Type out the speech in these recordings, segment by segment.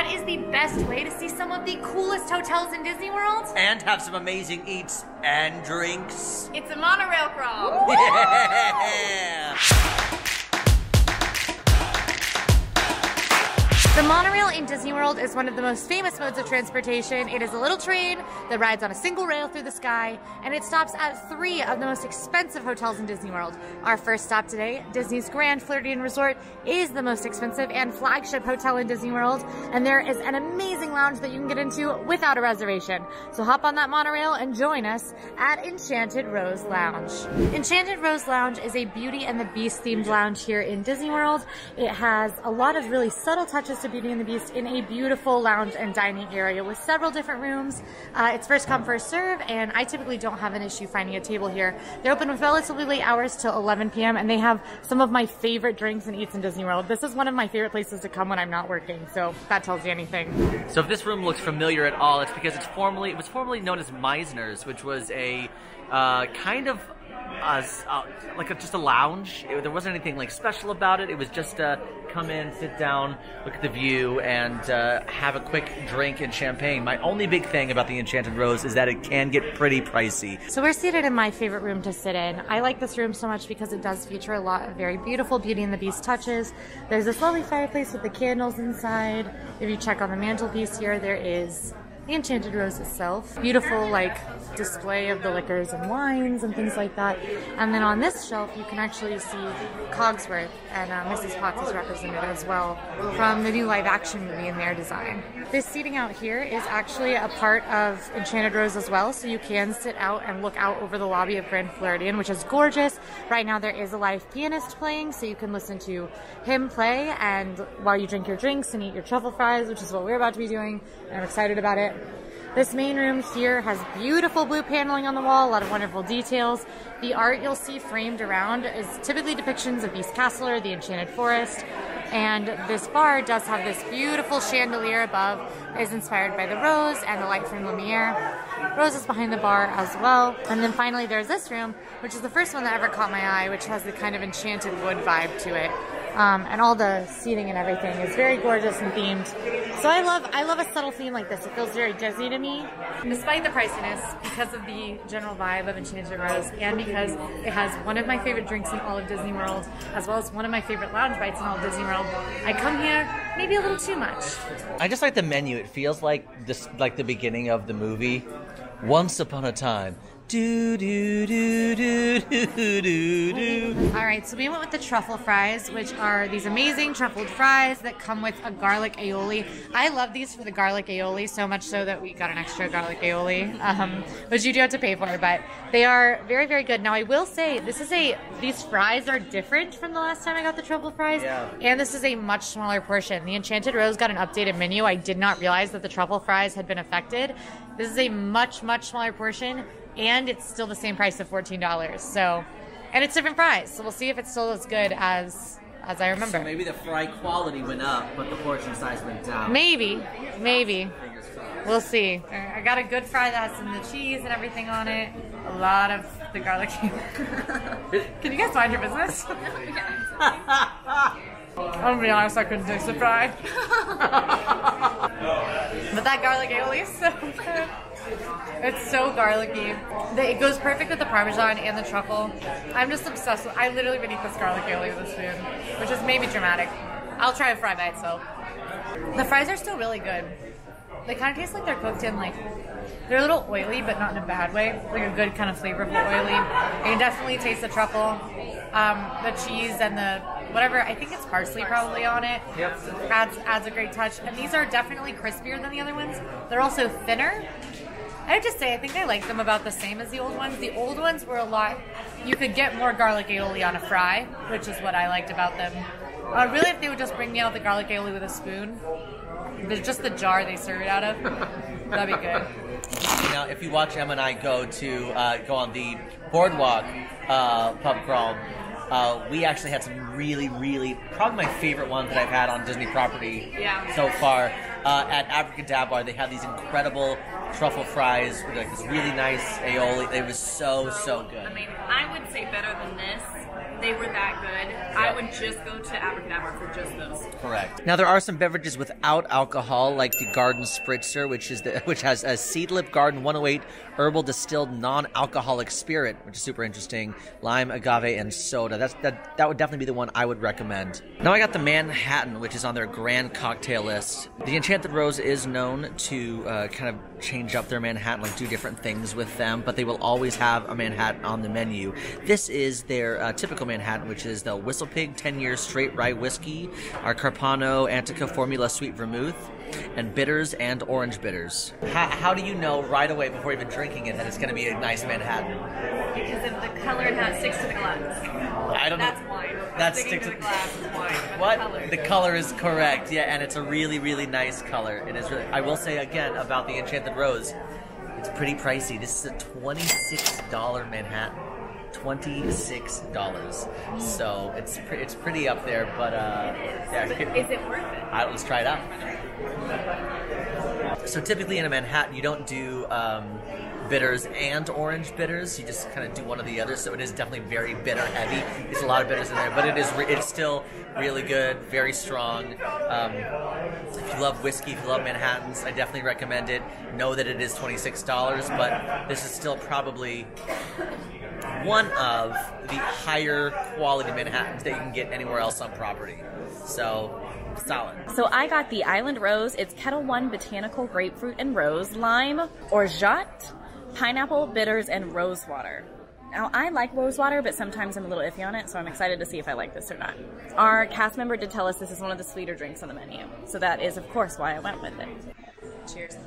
what is the best way to see some of the coolest hotels in Disney World? And have some amazing eats and drinks. It's a monorail crawl. Yeah! The monorail in Disney World is one of the most famous modes of transportation. It is a little train that rides on a single rail through the sky, and it stops at 3 of the most expensive hotels in Disney World. Our first stop today, Disney's Grand Floridian Resort, is the most expensive and flagship hotel in Disney World, and there is an amazing lounge that you can get into without a reservation. So hop on that monorail and join us at Enchanted Rose Lounge. Enchanted Rose Lounge is a Beauty and the Beast themed lounge here in Disney World. It has a lot of really subtle touches to Beauty and the Beast in a beautiful lounge and dining area with several different rooms. It's first come, first serve, and I typically don't have an issue finding a table here. They're open with relatively late hours till 11 p.m. and they have some of my favorite drinks and eats in Disney World. This is one of my favorite places to come when I'm not working, so that tells you anything. So if this room looks familiar at all, it's because it was formerly known as Meisner's, which was a kind of just a lounge. There wasn't anything like special about it. It was just come in, sit down, look at the view, and have a quick drink and champagne. My only big thing about the Enchanted Rose is that it can get pretty pricey. So we're seated in my favorite room to sit in. I like this room so much because it does feature a lot of very beautiful Beauty and the Beast touches. There's this lovely fireplace with the candles inside. If you check on the mantelpiece here, there is the Enchanted Rose itself. Beautiful display of the liquors and wines and things like that. And then on this shelf you can actually see Cogsworth, and Mrs. Potts is represented as well from the new live action movie in their design. This seating out here is actually a part of Enchanted Rose as well, so you can sit out and look out over the lobby of Grand Floridian, which is gorgeous. Right now there is a live pianist playing, so you can listen to him play and while you drink your drinks and eat your truffle fries, which is what we're about to be doing, and I'm excited about it. This main room here has beautiful blue paneling on the wall, a lot of wonderful details. The art you'll see framed around is typically depictions of Beast Castle or the Enchanted Forest. And this bar does have this beautiful chandelier above. It is inspired by the rose and the light from Lumiere. Rose is behind the bar as well. And then finally there's this room, which is the first one that ever caught my eye, which has the kind of enchanted wood vibe to it. And all the seating and everything is very gorgeous and themed. So I love a subtle theme like this. It feels very Disney to me. Despite the priciness, because of the general vibe of Enchanted Rose, and because it has one of my favorite drinks in all of Disney World, as well as one of my favorite lounge bites in all of Disney World, I come here maybe a little too much. I just like the menu. It feels like the beginning of the movie. Once upon a time. Do do do do do do do. Alright, so we went with the truffle fries, which are these amazing truffled fries that come with a garlic aioli. I love these for the garlic aioli, so much so that we got an extra garlic aioli, which you do have to pay for, but they are very, very good. Now I will say, these fries are different from the last time I got the truffle fries, and this is a much smaller portion. The Enchanted Rose got an updated menu. I did not realize that the truffle fries had been affected. This is a much, much smaller portion, and it's still the same price of $14. So, and it's different fries. So we'll see if it's still as good as I remember. So maybe the fry quality went up, but the portion size went down. Maybe. We'll see. I got a good fry that has some of the cheese and everything on it. A lot of the garlic. Can you guys mind your business? I'm gonna be honest, I couldn't taste the fry. But that garlic aioli is so good. It's so garlicky. It goes perfect with the Parmesan and the truffle. I'm just obsessed with I literally would eat this garlic aioli with a spoon, which is maybe dramatic. I'll try a fry by itself. The fries are still really good. They kind of taste like they're cooked in they're a little oily, but not in a bad way. Like a good kind of flavorful oily. You can definitely taste the truffle, the cheese, and the whatever. I think it's parsley probably on it. Yep. Adds a great touch. And these are definitely crispier than the other ones. They're also thinner. I have to say, I think I like them about the same as the old ones. The old ones were you could get more garlic aioli on a fry, which is what I liked about them. Really, if they would just bring me out the garlic aioli with a spoon, there's just the jar they serve it out of, that'd be good. Now, if you watch Em and I go on the boardwalk pub crawl, we actually had some really, really, probably my favorite ones that I've had on Disney property so far. At Abracadabra, they have these incredible truffle fries with this really nice aioli. It was so, so good. I mean, I would say better than this. they were that good. I would just go to Abracadabra for just those. Correct. Now there are some beverages without alcohol, like the Garden Spritzer, which has a Seedlip Garden 108 herbal distilled non-alcoholic spirit, which is super interesting. Lime, agave, and soda. That would definitely be the one I would recommend. Now I got the Manhattan, which is on their grand cocktail list. The Enchanted Rose is known to kind of change up their Manhattan, like do different things with them, but they will always have a Manhattan on the menu. This is their typical Manhattan, which is the Whistle Pig 10-year straight rye whiskey, our Carpano Antica Formula sweet vermouth, and bitters and orange bitters. How do you know right away before even drinking it that it's going to be a nice Manhattan? Because of the color and how it sticks to the glass. I don't know. That's wine. That's sticking to the glass is wine. But What? The color is correct, yeah, and it's a really, really nice color. It is really. I will say again about the Enchanted Rose, it's pretty pricey. This is a $26 Manhattan. $26. So it's pretty up there, but yeah. Is it worth it? Let's try it out. So typically in a Manhattan, you don't do bitters and orange bitters. You just kind of do one or the other. So it is definitely very bitter heavy. There's a lot of bitters in there, but it's still really good, very strong. If you love whiskey, if you love Manhattans, I definitely recommend it. Know that it is $26, but this is still probably one of the higher quality Manhattans that you can get anywhere else on property. So, solid. So I got the Island Rose. It's Kettle One Botanical Grapefruit and Rose, Lime, Orgeat, Pineapple, Bitters, and Rose Water. Now, I like rose water, but sometimes I'm a little iffy on it, so I'm excited to see if I like this or not. Our cast member did tell us this is one of the sweeter drinks on the menu, so that is, of course, why I went with it. Cheers.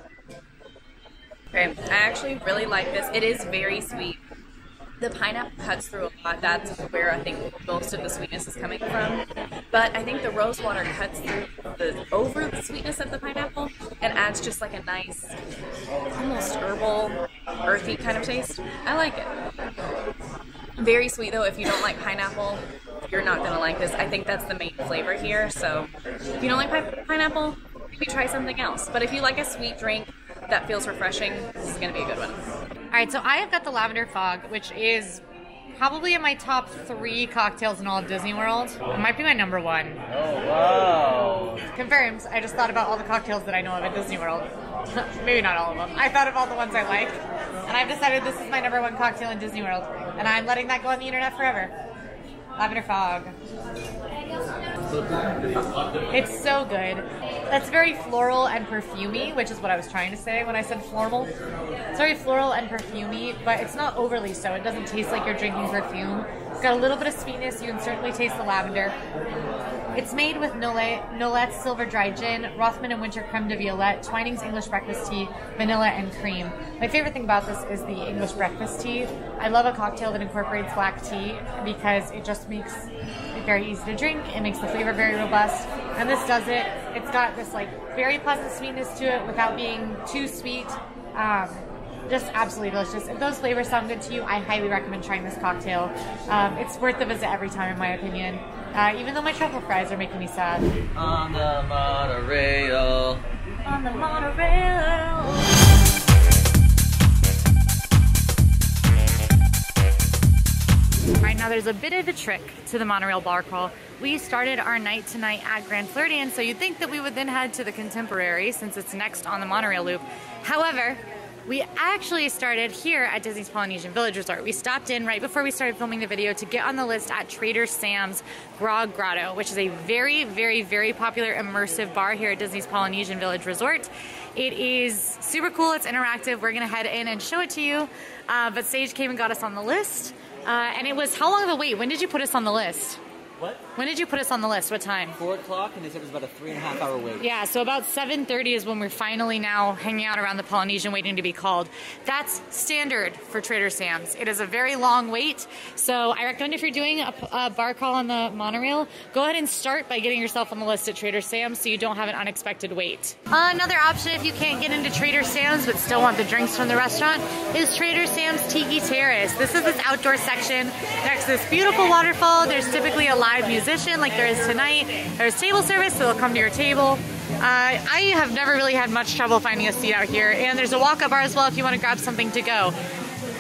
Okay, I actually really like this. It is very sweet. The pineapple cuts through a lot. That's where I think most of the sweetness is coming from. But I think the rose water cuts through over the sweetness of the pineapple and adds just like a nice, almost herbal, earthy kind of taste. I like it. Very sweet though. If you don't like pineapple, you're not gonna like this. I think that's the main flavor here. So if you don't like pineapple, maybe try something else. But if you like a sweet drink that feels refreshing, this is gonna be a good one. All right, so I have got the Lavender Fog, which is probably in my top 3 cocktails in all of Disney World. It might be my number 1. Oh, wow. Confirms. I just thought about all the cocktails that I know of at Disney World. Maybe not all of them. I thought of all the ones I like, and I've decided this is my number 1 cocktail in Disney World, and I'm letting that go on the internet forever. Lavender Fog. It's so good. That's very floral and perfumey, which is what I was trying to say when I said floral. It's very floral and perfumey, but it's not overly so. It doesn't taste like you're drinking perfume. It's got a little bit of sweetness. You can certainly taste the lavender. It's made with Nolet's Silver Dry Gin, Rothman and Winter Creme de Violette, Twining's English Breakfast Tea, vanilla, and cream. My favorite thing about this is the English Breakfast Tea. I love a cocktail that incorporates black tea because it just makes it very easy to drink. It makes the flavor very robust, and this does it. It's got this like very pleasant sweetness to it without being too sweet. Just absolutely delicious. If those flavors sound good to you, I highly recommend trying this cocktail. It's worth the visit every time, in my opinion. Even though my truffle fries are making me sad. On the monorail. On the monorail. Right now, there's a bit of a trick to the monorail bar crawl. We started our night tonight at Grand Floridian, so you'd think that we would then head to the Contemporary since it's next on the monorail loop. However, we actually started here at Disney's Polynesian Village Resort. We stopped in right before we started filming the video to get on the list at Trader Sam's Grog Grotto, which is a very, very, very popular immersive bar here at Disney's Polynesian Village Resort. It is super cool, it's interactive. We're gonna head in and show it to you, but Sage came and got us on the list. And it was, how long of a wait? When did you put us on the list? What? When did you put us on the list? What time? 4 o'clock, and they said it was about a 3.5 hour wait. Yeah, so about 7:30 is when we're finally now hanging out around the Polynesian waiting to be called. That's standard for Trader Sam's. It is a very long wait, so I recommend if you're doing a bar crawl on the monorail, go ahead and start by getting yourself on the list at Trader Sam's so you don't have an unexpected wait. Another option if you can't get into Trader Sam's but still want the drinks from the restaurant is Trader Sam's Tiki Terrace. This is this outdoor section next to this beautiful waterfall. There's typically a live musician like there is tonight. There's table service, so they'll come to your table. I have never really had much trouble finding a seat out here, and there's a walk-up bar as well if you want to grab something to go.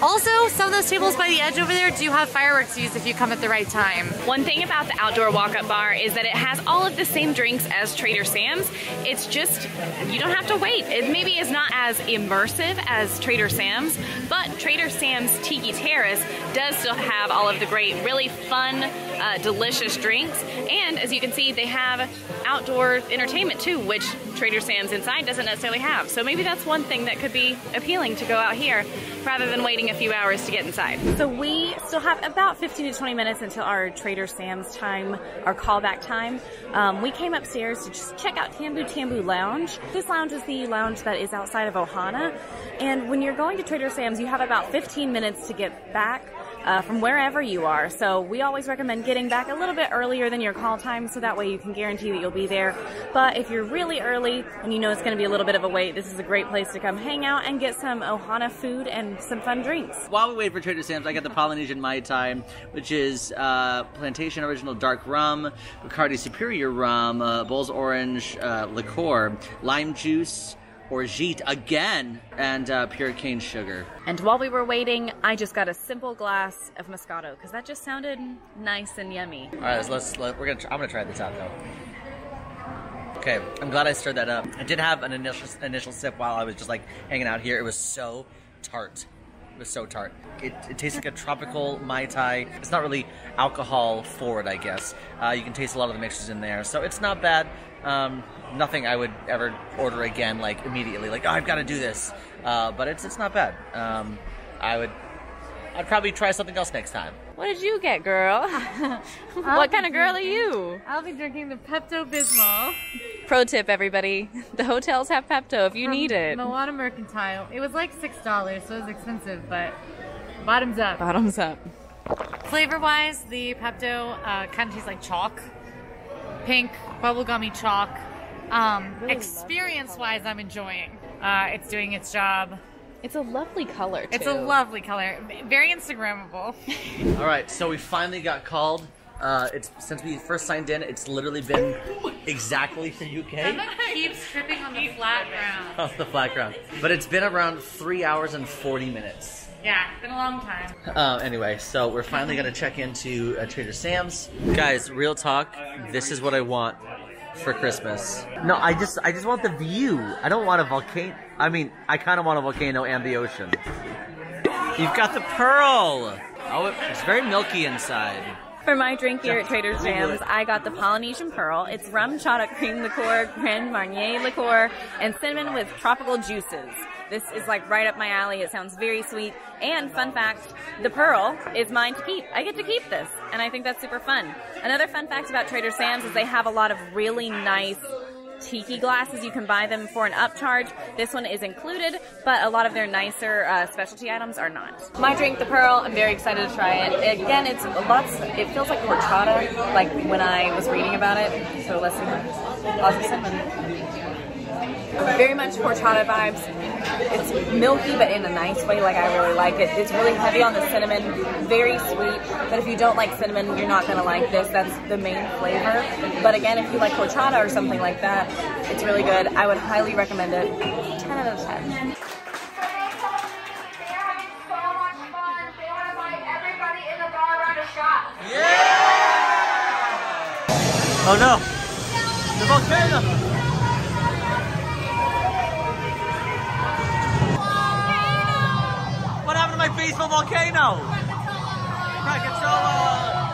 Also, some of those tables by the edge over there do have fireworks to use if you come at the right time. One thing about the outdoor walk-up bar is that it has all of the same drinks as Trader Sam's. It's just, you don't have to wait. It maybe is not as immersive as Trader Sam's, but Trader Sam's Tiki Terrace does still have all of the great, really fun, delicious drinks. And as you can see, they have outdoor entertainment too, which Trader Sam's inside doesn't necessarily have. So maybe that's one thing that could be appealing to go out here rather than waiting a few hours to get inside. So we still have about 15 to 20 minutes until our Trader Sam's time, our callback time. We came upstairs to just check out Tambu Tambu Lounge. This lounge is the lounge that is outside of Ohana. And when you're going to Trader Sam's, you have about 15 minutes to get back from wherever you are. So we always recommend getting back a little bit earlier than your call time so that way you can guarantee that you'll be there. But if you're really early and you know it's going to be a little bit of a wait, this is a great place to come hang out and get some Ohana food and some fun drinks. While we wait for Trader Sam's, I got the Polynesian Mai Tai, which is Plantation Original Dark Rum, Bacardi Superior Rum, Bull's Orange Liqueur, Lime Juice, Orgeat again, and pure cane sugar. And while we were waiting, I just got a simple glass of Moscato because that just sounded nice and yummy. All right, I'm gonna try this out though. Okay, I'm glad I stirred that up. I did have an initial sip while I was just like hanging out here. It was so tart. It was so tart. It tastes like a tropical Mai Tai. It's not really alcohol forward, I guess. You can taste a lot of the mixtures in there, so it's not bad. Nothing I would ever order again, like immediately, like, oh, I've got to do this. But it's not bad. I'd probably try something else next time. What did you get, girl? What kind of girl are you? I'll be drinking the Pepto-Bismol. Pro tip, everybody. The hotels have Pepto if you need it. Moana Mercantile. It was like $6, so it was expensive, but bottoms up. Bottoms up. Flavor-wise, the Pepto kind of tastes like chalk. Pink, bubblegummy chalk. Experience-wise, I'm enjoying. It's doing its job. It's a lovely color, too. It's a lovely color. Very Instagrammable. All right, so we finally got called. Since we first signed in, it's literally been exactly for UK. Someone keeps tripping on the flat ground. Oh, the flat ground. But it's been around 3 hours and 40 minutes. Yeah, it's been a long time. Anyway, so we're finally gonna check into Trader Sam's. Guys, real talk, this is what I want for Christmas. No, I just want the view. I don't want a volcano. I mean, I kind of want a volcano and the ocean. You've got the pearl. Oh, it's very milky inside. For my drink here at Trader Sam's, I got the Polynesian Pearl. It's rum, chata, cream liqueur, Grand Marnier liqueur, and cinnamon with tropical juices. This is like right up my alley. It sounds very sweet. And fun fact, the Pearl is mine to keep. I get to keep this, and I think that's super fun. Another fun fact about Trader Sam's is they have a lot of really nice tiki glasses. You can buy them for an upcharge. This one is included, but a lot of their nicer specialty items are not. My drink, the Pearl, I'm very excited to try it. Again, it feels like horchata, like when I was reading about it. So let's see. Lots of cinnamon. Very much horchata vibes. It's milky, but in a nice way, like I really like it. It's really heavy on the cinnamon, very sweet, but if you don't like cinnamon, you're not gonna like this. That's the main flavor. But again, if you like horchata or something like that, it's really good. I would highly recommend it. 10 out of 10. Oh no! The volcano! What happened to my peaceful volcano? Krakatoa!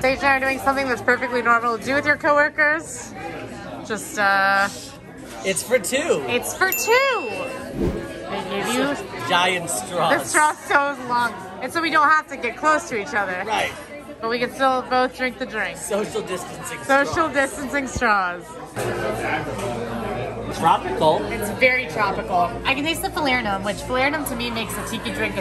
Sage and I are doing something that's perfectly normal to do with your coworkers. Just, It's for two! It's for two! They give you giant straws. the straw's so long. And so we don't have to get close to each other. Right. But we can still both drink the drink. Social distancing Social distancing straws. Tropical. It's very tropical. I can taste the falernum, which falernum to me makes a tiki drink.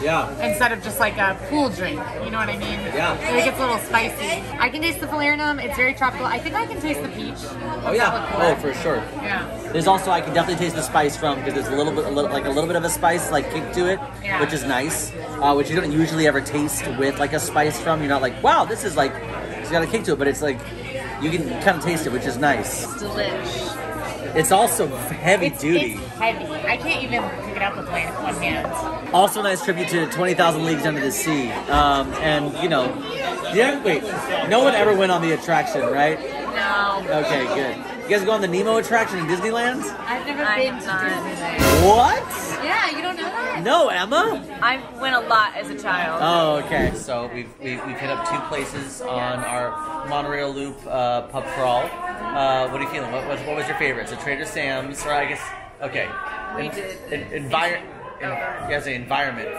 Yeah. Instead of just like a pool drink. You know what I mean? Yeah. So it gets a little spicy. I can taste the falernum. It's very tropical. I think I can taste the peach. Oh yeah. Oh, for sure. Yeah. There's also, I can definitely taste the spice from, because there's a little bit of a spice like kick to it, Yeah. which is nice, which you don't usually ever taste with like a spice from. You're not like, wow, this is like, it's got a kick to it, but it's like, you can kind of taste it, which is nice. It's delish. It's also heavy duty. It's heavy. I can't even pick it up with one hand. Also, a nice tribute to 20,000 Leagues Under the Sea. And you know, wait, no one ever went on the attraction, right? No. Okay, good. You guys go on the Nemo attraction in Disneyland? I've never been to Disneyland. What? Yeah, you don't know that? No, Emma? I went a lot as a child. Oh, okay. So we've hit up 2 places on our Monorail Loop pub crawl. What are you feeling? What was your favorite? So Trader Sam's, or I guess, okay. We did. Environment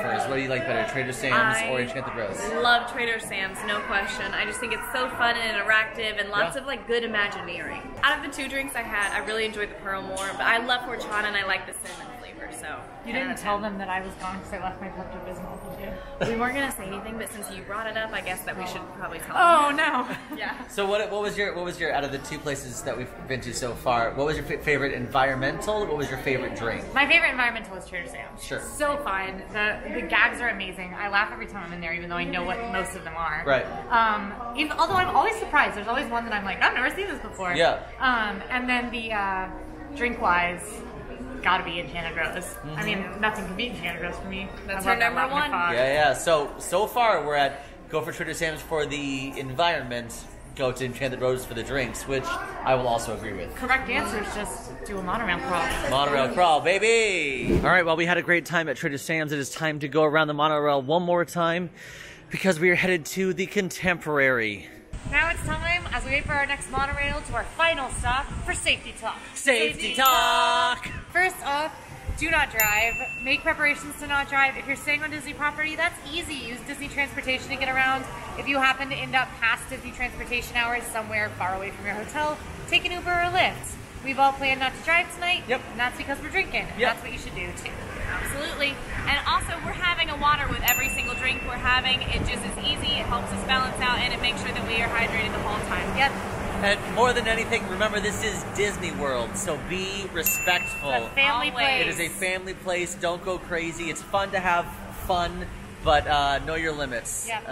first. What do you like better, Trader Sam's or Enchanted Rose? Love Trader Sam's, no question. I just think it's so fun and interactive and lots of like good Imagineering. Out of the 2 drinks I had, I really enjoyed the Pearl more, but I love horchata and I like the cinnamon flavor, so. You didn't tell them that I was gone because I left my Pepto-Bismol, did you? We weren't going to say anything, but since you brought it up, I guess that we should probably tell them. Oh, no. Yeah. So what was your out of the 2 places that we've been to so far, what was your favorite environmental? What was your favorite drink? My favorite environmental is Trader Sam's. Sure. So fun. The gags are amazing. I laugh every time I'm in there, even though I know what most of them are. Right. Although I'm always surprised. There's always one that I'm like, I've never seen this before. Yeah. And then the drink-wise, gotta be Enchanted Rose. I mean, nothing can beat Enchanted Rose for me. That's our number one. Yeah. So far we're at go for Trader Sam's for the environment, go to Enchanted Rose for the drinks, which I will also agree with. Correct answer is just do a monorail crawl. Monorail crawl, baby! All right, well, we had a great time at Trader Sam's. It is time to go around the monorail one more time because we are headed to the Contemporary. Now it's time, as we wait for our next monorail, to our final stop for Safety Talk. Safety Talk! First off, do not drive. Make preparations to not drive. If you're staying on Disney property, that's easy. Use Disney transportation to get around. If you happen to end up past Disney transportation hours somewhere far away from your hotel, take an Uber or a Lyft. We've all planned not to drive tonight, Yep. and that's because we're drinking. And Yep. that's what you should do too. Absolutely. And also, we're having a water with every single drink we're having. It just is easy, it helps us balance out, and it makes sure that we are hydrated the whole time. Yep. And more than anything, remember this is Disney World, so be respectful. It's a family Always. place. It is a family place. Don't go crazy. It's fun to have fun, but know your limits. Yep.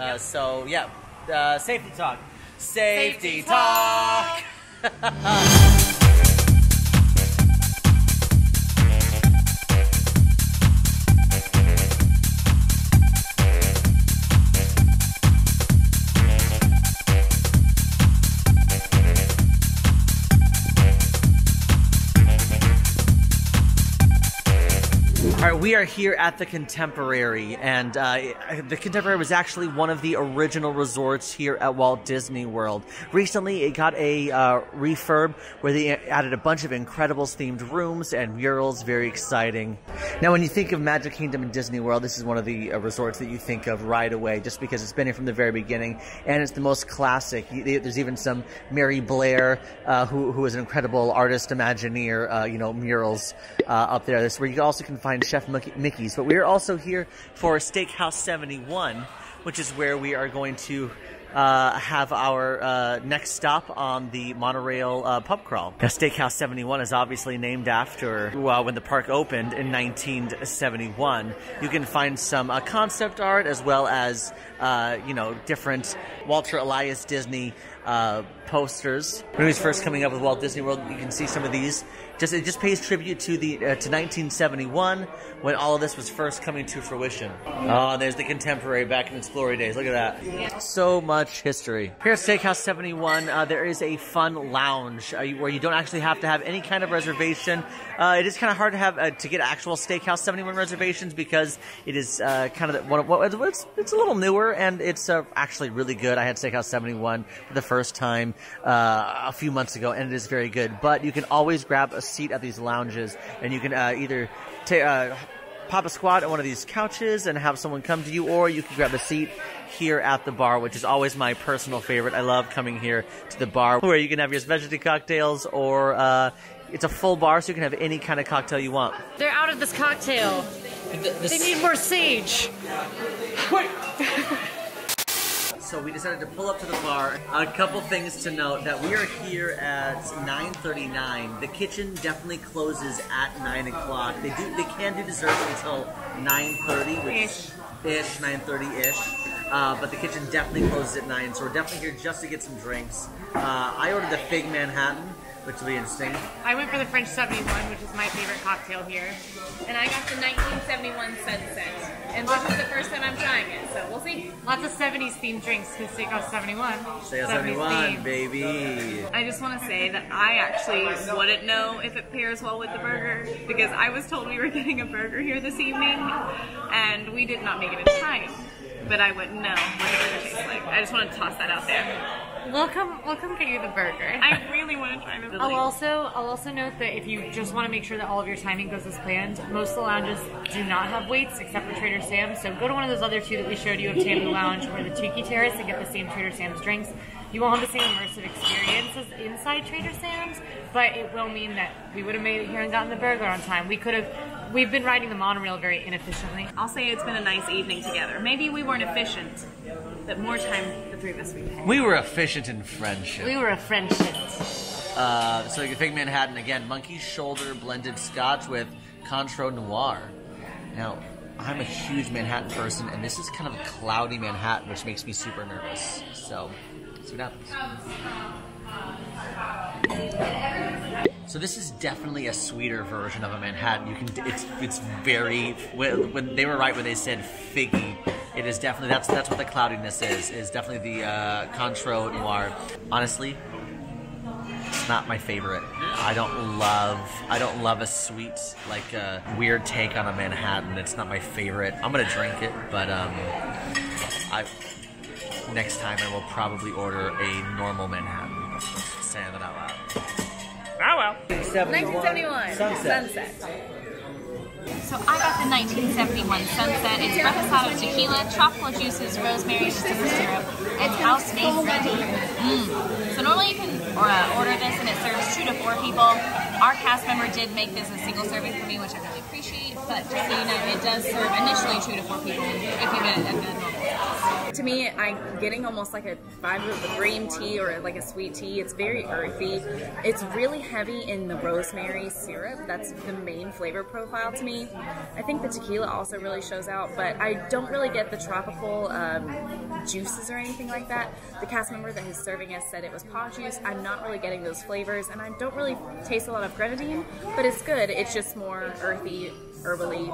Safety talk. Safety talk. All right, we are here at the Contemporary, and the Contemporary was actually one of the original resorts here at Walt Disney World. Recently, it got a refurb where they added a bunch of Incredibles-themed rooms and murals. Very exciting. Now, when you think of Magic Kingdom and Disney World, this is one of the resorts that you think of right away, just because it's been here from the very beginning, and it's the most classic. There's even some Mary Blair, who is an incredible artist, Imagineer, murals up there. This is where you also can find Chef Mickey's, but we are also here for Steakhouse 71, which is where we are going to have our next stop on the monorail pub crawl. Now, Steakhouse 71 is obviously named after when the park opened in 1971. You can find some concept art as well as different Walter Elias Disney posters. When he was first coming up with Walt Disney World, you can see some of these. It just pays tribute to the to 1971 when all of this was first coming to fruition. Oh, there's the Contemporary back in its glory days. Look at that. So much history. Here at Steakhouse 71, there is a fun lounge where you don't actually have to have any kind of reservation. It is kind of hard to have to get actual Steakhouse 71 reservations because it is kind of it's a little newer and it's actually really good. I had Steakhouse 71 for the first time a few months ago, and it is very good. But you can always grab a seat at these lounges, and you can either pop a squat on one of these couches and have someone come to you, or you can grab a seat here at the bar, which is always my personal favorite. I love coming here to the bar where you can have your specialty cocktails, or it's a full bar, so you can have any kind of cocktail you want. They're out of this cocktail. They need more sage. Wait. So we decided to pull up to the bar. A couple things to note, that we are here at 9:39. The kitchen definitely closes at 9 o'clock. They can do desserts until 9:30, which ish 9:30-ish. but the kitchen definitely closes at 9, so we're definitely here just to get some drinks. I ordered the Fig Manhattan, which will be interesting. I went for the French 71, which is my favorite cocktail here. And I got the 1971 Sunset. And this is the first time I'm trying it, so we'll see. Lots of 70s themed drinks because Steakhouse 71. Steakhouse 71, baby. I just want to say that I actually wouldn't know if it pairs well with the burger because I was told we were getting a burger here this evening and we did not make it in time. But I wouldn't know what the burger tastes like. I just want to toss that out there. We'll come get you the burger. I really want to try this. I'll also note that if you just want to make sure that all of your timing goes as planned, most of the lounges do not have waits except for Trader Sam's. So go to one of those other two that we showed you of Tammy Lounge or the Tiki Terrace and get the same Trader Sam's drinks. You won't have the same immersive experience as inside Trader Sam's, but it will mean that we would have made it here and gotten the burger on time. We've been riding the monorail very inefficiently. I'll say it's been a nice evening together. Maybe we weren't efficient, but more time the three of us we had. We were efficient in friendship. We were a friendship. So the Fig Manhattan, again, monkey shoulder blended scotch with Cointreau Noir. Now, I'm a huge Manhattan person, and this is kind of a cloudy Manhattan, which makes me super nervous. So, let's see what happens. So this is definitely a sweeter version of a Manhattan. It's very, when they were right when they said figgy. It is definitely, that's what the cloudiness is definitely the Cointreau Noir. Honestly, it's not my favorite. I don't love a sweet, like a weird take on a Manhattan. It's not my favorite. I'm gonna drink it, but next time I will probably order a normal Manhattan. Saying that out loud. Oh well. 1971 Sunset. So I got the 1971 Sunset. It's reposado tequila, tropical juices, rosemary, simmer syrup. It's house-made ready. So normally you can order this and it serves 2 to 4 people. Our cast member did make this a single serving for me, which I really appreciate. But just so you know, it does serve initially 2 to 4 people if you get it at the normal. To me, I'm getting almost like a vibe of a green tea or like a sweet tea. It's very earthy. It's really heavy in the rosemary syrup. That's the main flavor profile to me. I think the tequila also really shows out, but I don't really get the tropical juices or anything like that. The cast member that is serving us said it was paw juice. I'm not really getting those flavors, and I don't really taste a lot of grenadine, but it's good. It's just more earthy, herbally.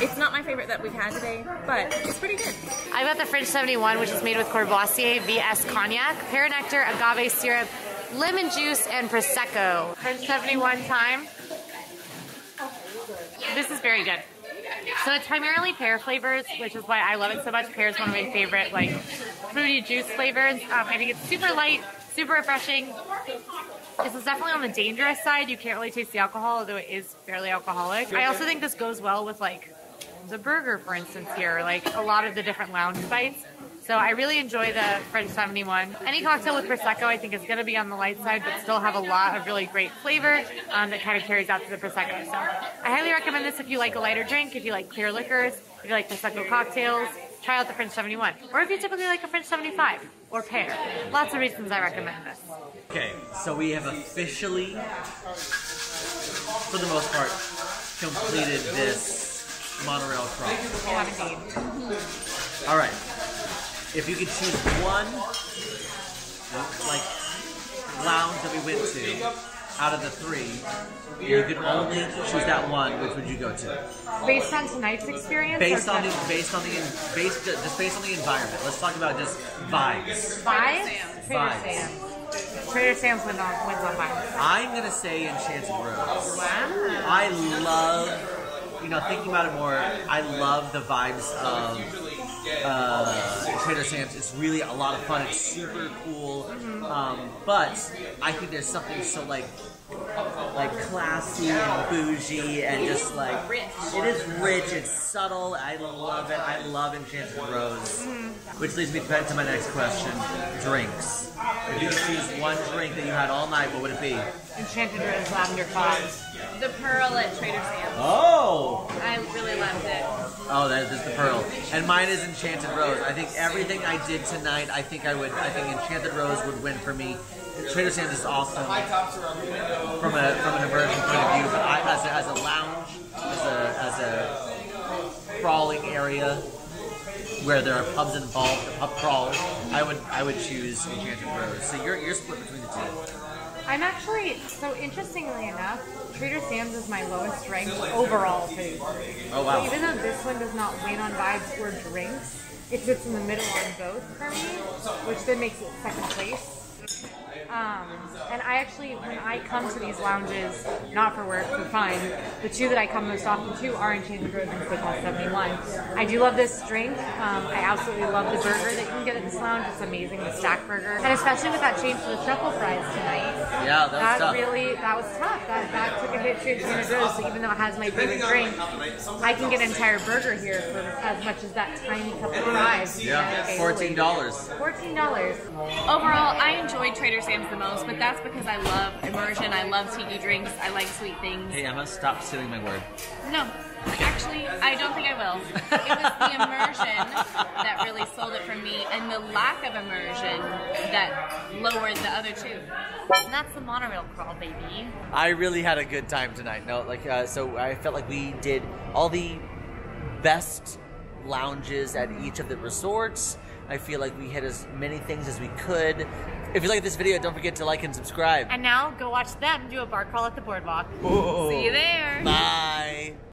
It's not my favorite that we've had today, but it's pretty good. I got the French 71, which is made with Courvoisier VS Cognac, pear nectar, agave syrup, lemon juice, and Prosecco. French 71 time. This is very good. So it's primarily pear flavors, which is why I love it so much. Pear is one of my favorite, like, fruity juice flavors. I think it's super light, super refreshing. This is definitely on the dangerous side. You can't really taste the alcohol, although it is fairly alcoholic. I also think this goes well with, like, the burger, for instance, here, like a lot of the different lounge bites. So I really enjoy the French 71. Any cocktail with Prosecco I think is going to be on the light side, but still have a lot of really great flavor that kind of carries out to the Prosecco. So I highly recommend this if you like a lighter drink, if you like clear liquors, if you like Prosecco cocktails, try out the French 71. Or if you typically like a French 75 or pear. Lots of reasons I recommend this. Okay, so we have officially, for the most part, completed this Monorail crawl. Yeah, indeed. All right. If you could choose one, like, lounge that we went to out of the 3, you could only choose that one. Which would you go to? Based on tonight's experience, based on the environment. Let's talk about just vibes. Vibes? Trader Sam's. Trader Sam's wins on vibes. I'm gonna say Enchanted Rose. Wow. I love, thinking about it more, I love the vibes of Trader Sam's. It's really a lot of fun. It's super cool. But I think there's something so like classy and bougie and just like it is rich. It's subtle. I love it. I love Enchanted Rose. Which leads me back to my next question: drinks. If you could choose one drink that you had all night, what would it be? Enchanted Rose Lavender Fox. The Pearl at Trader Sam's. Oh! I really loved it. Oh, that is the Pearl. And mine is Enchanted Rose. I think everything I did tonight, I think Enchanted Rose would win for me. Trader Sam's is awesome from an immersion point of view, but as a lounge, as a crawling area, where there are pubs involved, pub crawls, I would choose Enchanted Rose. So you're split between the two. I'm actually, so interestingly enough, Trader Sam's is my lowest ranked overall for these three. Oh wow. So even though this one does not win on vibes or drinks, it sits in the middle on both for me, which then makes it second place. And I actually, when I come to these lounges, not for work, for fun, the two that I come most often to are Enchanted Rose and Steakhouse 71. I do love this drink. I absolutely love the burger that you can get at this lounge. It's amazing, the stack burger. And especially with that change to the truffle fries tonight. Yeah, that was tough. That was tough. That took a hit to Enchanted Rose, so even though it has my favorite drink, I can get an entire burger here for as much as that tiny couple of fries. Yeah, $14. $14. Overall, I enjoyed Trader Sam's the most, but that's because I love immersion, I love tiki drinks, I like sweet things. Hey Emma, stop stealing my word. No, actually, I don't think I will. It was the immersion that really sold it for me, and the lack of immersion that lowered the other two. And that's the monorail crawl, baby. I really had a good time tonight. No, so I felt like we did all the best lounges at each of the resorts. I feel like we hit as many things as we could. If you like this video, don't forget to like and subscribe. And now go watch them do a bar crawl at the boardwalk. Whoa. See you there. Bye.